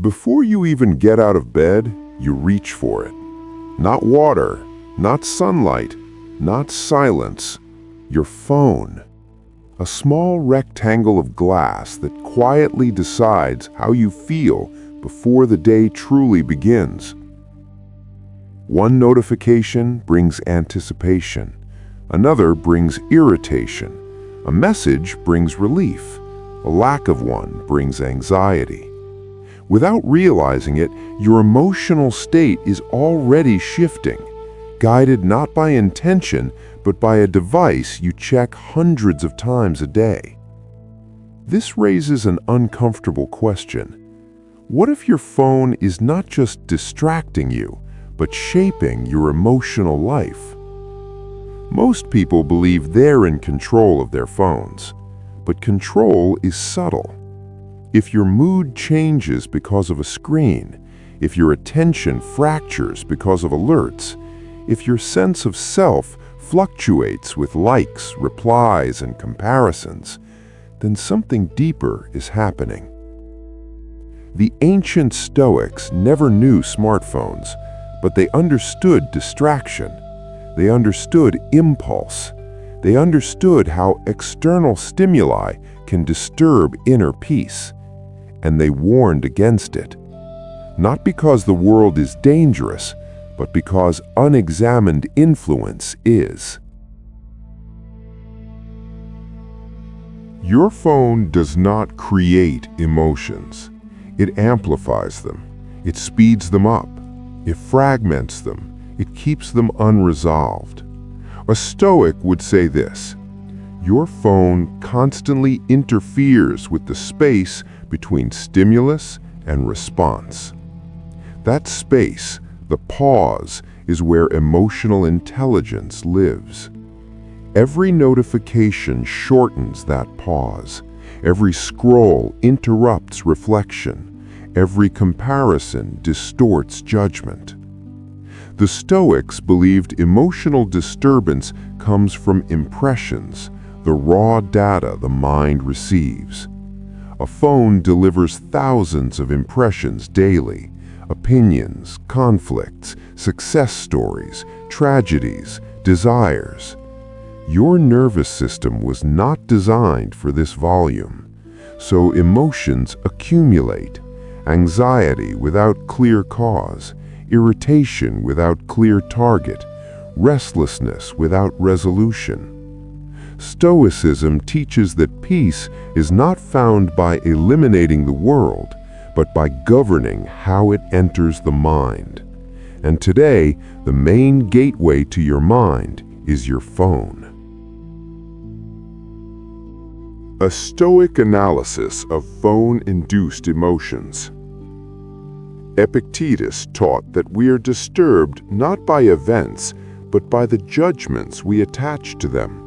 Before you even get out of bed, you reach for it. Not water, not sunlight, not silence. Your phone. A small rectangle of glass that quietly decides how you feel before the day truly begins. One notification brings anticipation. Another brings irritation. A message brings relief. A lack of one brings anxiety. Without realizing it, your emotional state is already shifting, guided not by intention, but by a device you check hundreds of times a day. This raises an uncomfortable question. What if your phone is not just distracting you, but shaping your emotional life? Most people believe they're in control of their phones, but control is subtle. If your mood changes because of a screen, if your attention fractures because of alerts, if your sense of self fluctuates with likes, replies, and comparisons, then something deeper is happening. The ancient Stoics never knew smartphones, but they understood distraction. They understood impulse. They understood how external stimuli can disturb inner peace, and they warned against it. Not because the world is dangerous, but because unexamined influence is. Your phone does not create emotions. It amplifies them. It speeds them up. It fragments them. It keeps them unresolved. A Stoic would say this: your phone constantly interferes with the space between stimulus and response. That space, the pause, is where emotional intelligence lives. Every notification shortens that pause. Every scroll interrupts reflection. Every comparison distorts judgment. The Stoics believed emotional disturbance comes from impressions, the raw data the mind receives. A phone delivers thousands of impressions daily: opinions, conflicts, success stories, tragedies, desires. Your nervous system was not designed for this volume, so emotions accumulate: anxiety without clear cause, irritation without clear target, restlessness without resolution. Stoicism teaches that peace is not found by eliminating the world, but by governing how it enters the mind. And today, the main gateway to your mind is your phone. A Stoic analysis of phone-induced emotions. Epictetus taught that we are disturbed not by events, but by the judgments we attach to them.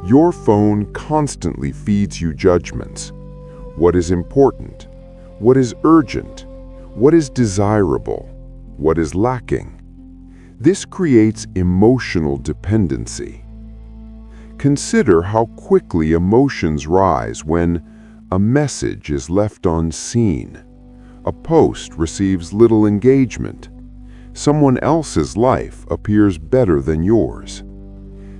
Your phone constantly feeds you judgments. What is important? What is urgent? What is desirable? What is lacking? This creates emotional dependency. Consider how quickly emotions rise when a message is left unseen, a post receives little engagement, someone else's life appears better than yours.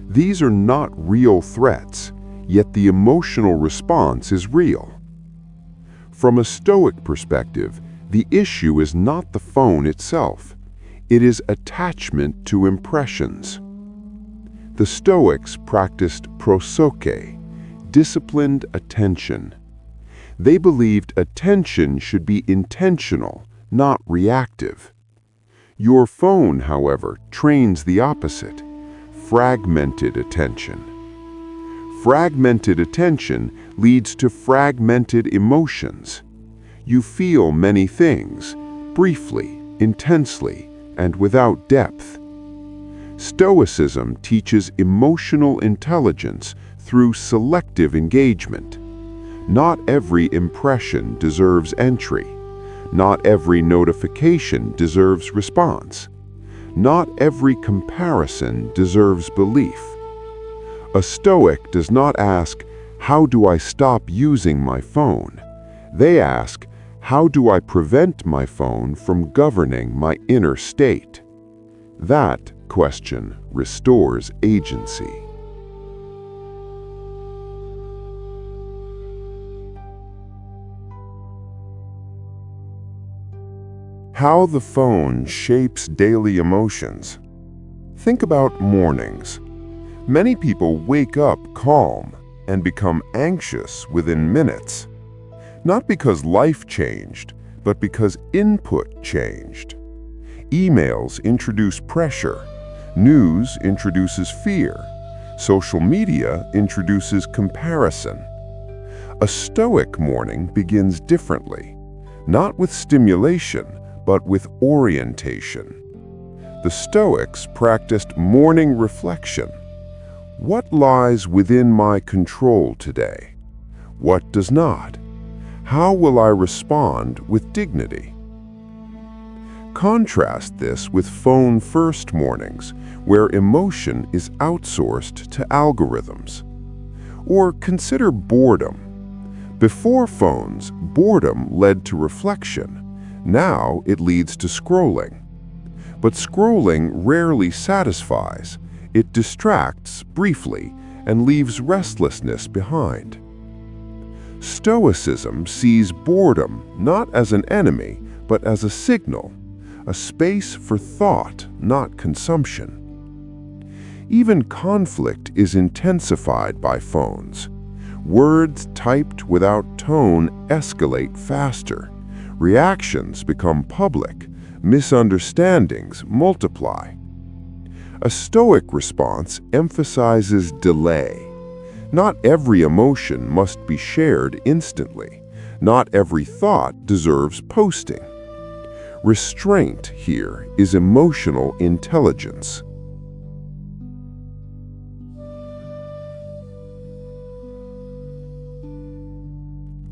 These are not real threats, yet the emotional response is real. From a Stoic perspective, the issue is not the phone itself. It is attachment to impressions. The Stoics practiced prosoche, disciplined attention. They believed attention should be intentional, not reactive. Your phone, however, trains the opposite: fragmented attention. Fragmented attention leads to fragmented emotions. You feel many things, briefly, intensely, and without depth. Stoicism teaches emotional intelligence through selective engagement. Not every impression deserves entry. Not every notification deserves response. Not every comparison deserves belief. A Stoic does not ask, "How do I stop using my phone?" They ask, How do I prevent my phone from governing my inner state? That question restores agency. How the phone shapes daily emotions. Think about mornings. Many people wake up calm and become anxious within minutes. Not because life changed, but because input changed. Emails introduce pressure. News introduces fear. Social media introduces comparison. A Stoic morning begins differently, not with stimulation, but with orientation. The Stoics practiced morning reflection. What lies within my control today? What does not? How will I respond with dignity? Contrast this with phone-first mornings, where emotion is outsourced to algorithms. Or consider boredom. Before phones, boredom led to reflection. Now it leads to scrolling. But scrolling rarely satisfies. It distracts briefly and leaves restlessness behind. Stoicism sees boredom not as an enemy, but as a signal, a space for thought, not consumption. Even conflict is intensified by phones. Words typed without tone escalate faster. Reactions become public. Misunderstandings multiply. A Stoic response emphasizes delay. Not every emotion must be shared instantly. Not every thought deserves posting. Restraint here is emotional intelligence.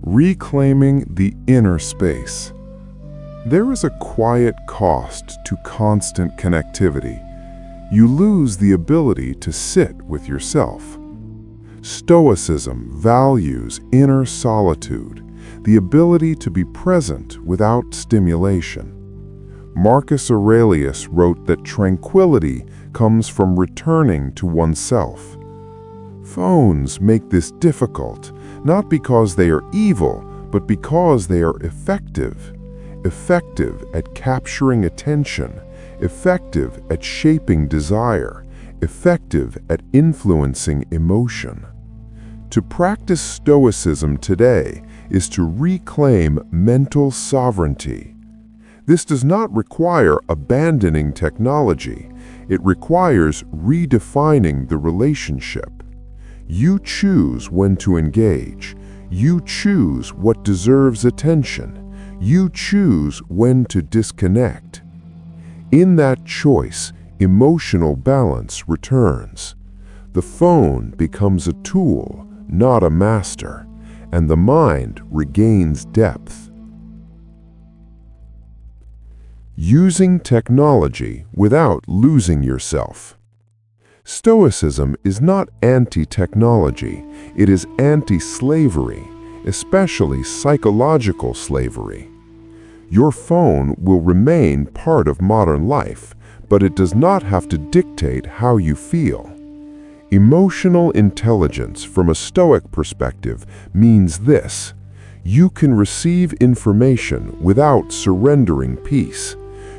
Reclaiming the inner space. There is a quiet cost to constant connectivity. You lose the ability to sit with yourself. Stoicism values inner solitude, the ability to be present without stimulation. Marcus Aurelius wrote that tranquility comes from returning to oneself. Phones make this difficult, not because they are evil, but because they are effective. Effective at capturing attention, effective at shaping desire, effective at influencing emotion. To practice Stoicism today is to reclaim mental sovereignty. This does not require abandoning technology. It requires redefining the relationship. You choose when to engage. You choose what deserves attention. You choose when to disconnect. In that choice, emotional balance returns. The phone becomes a tool, not a master, and the mind regains depth. Using technology without losing yourself. Stoicism is not anti-technology, it is anti-slavery, especially psychological slavery. Your phone will remain part of modern life, but it does not have to dictate how you feel. Emotional intelligence from a Stoic perspective means this: you can receive information without surrendering peace.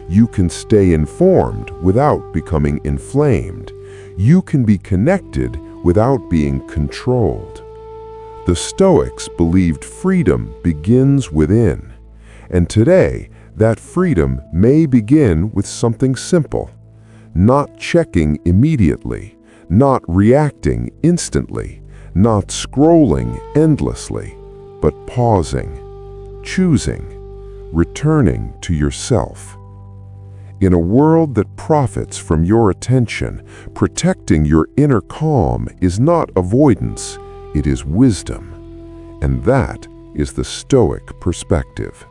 You can stay informed without becoming inflamed. You can be connected without being controlled. The Stoics believed freedom begins within. And today, that freedom may begin with something simple. Not checking immediately, not reacting instantly, not scrolling endlessly, but pausing, choosing, returning to yourself. In a world that profits from your attention, protecting your inner calm is not avoidance, it is wisdom. And that is the Stoic perspective.